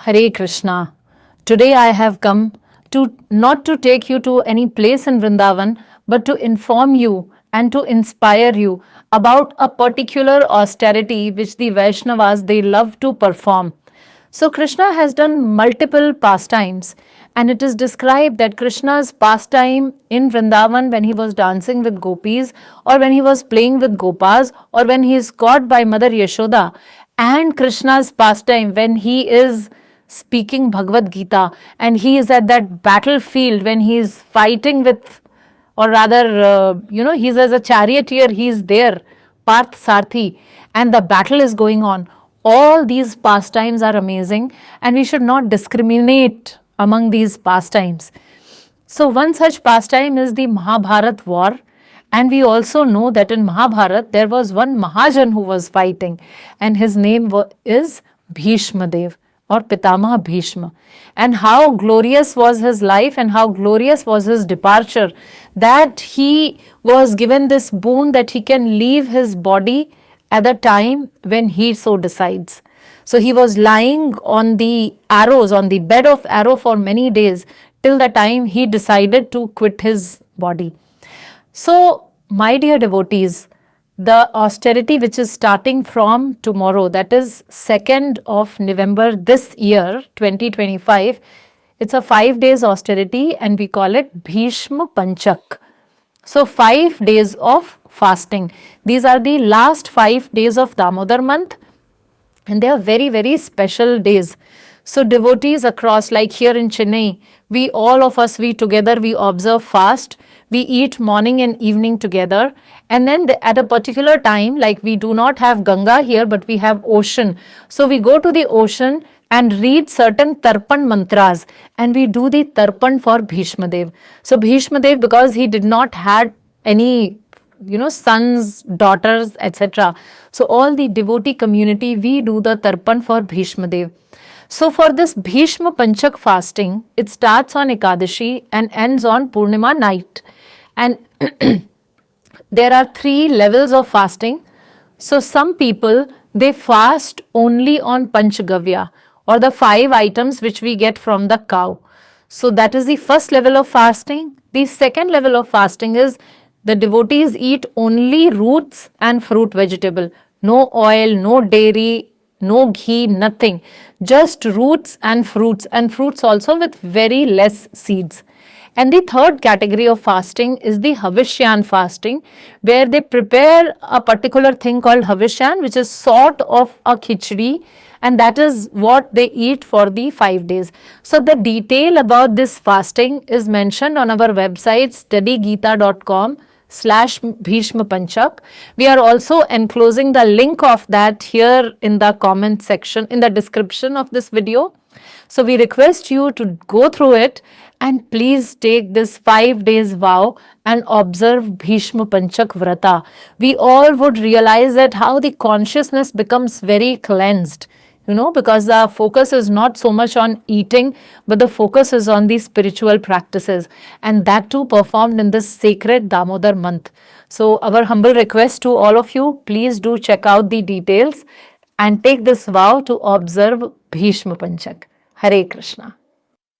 Hare Krishna. Today I have come to not to take you to any place in Vrindavan, but to inform you and to inspire you about a particular austerity which the Vaishnavas they love to perform. So Krishna has done multiple pastimes, and it is described that Krishna's pastime in Vrindavan when he was dancing with gopis, or when he was playing with gopas, or when he is caught by Mother Yashoda, and Krishna's pastime when he is speaking Bhagavad Gita and he is at that battlefield when he is fighting with, or rather, he's as a charioteer, he's there, Parth Sarthi, and the battle is going on. All these pastimes are amazing, and we should not discriminate among these pastimes. So, one such pastime is the Mahabharat war. And we also know that in Mahabharat there was one Mahajan who was fighting, and his name is Bhishma Dev or Pitamaha Bhishma. And how glorious was his life and how glorious was his departure, that he was given this boon that he can leave his body at the time when he so decides. So he was lying on the arrows, on the bed of arrow for many days till the time he decided to quit his body. So, my dear devotees, the austerity which is starting from tomorrow, that is 2nd of November this year, 2025, it's a 5 days austerity and we call it Bhishma Panchak. So, 5 days of fasting. These are the last 5 days of Damodar month, and they are very, very special days. So devotees across, like here in Chennai, we all of us, we together, we observe fast. We eat morning and evening together. And then at a particular time, like we do not have Ganga here, but we have ocean. So we go to the ocean and read certain Tarpan mantras, and we do the Tarpan for Bhishma Dev. So Bhishma Dev, because he did not had any sons, daughters, etc. So all the devotee community, we do the Tarpan for Bhishma Dev. So for this Bhishma Panchak fasting, it starts on Ekadashi and ends on Purnima night. And there are 3 levels of fasting. So some people, they fast only on Panchagavya, or the 5 items which we get from the cow. So that is the first level of fasting. The second level of fasting is the devotees eat only roots and fruit vegetable. No oil, no dairy, no ghee, nothing. Just roots and fruits also with very less seeds. And the third category of fasting is the Havishyan fasting, where they prepare a particular thing called Havishyan, which is sort of a khichdi, and that is what they eat for the 5 days. So the detail about this fasting is mentioned on our website studygeeta.com/Bhishma Panchak. We are also enclosing the link of that here in the comment section, in the description of this video. So we request you to go through it and please take this 5 days vow and observe Bhishma Panchak Vrata. We all would realize that how the consciousness becomes very cleansed. Because the focus is not so much on eating, but the focus is on the spiritual practices, and that too performed in this sacred Damodar month. So our humble request to all of you, please do check out the details and take this vow to observe Bhishma Panchak. Hare Krishna.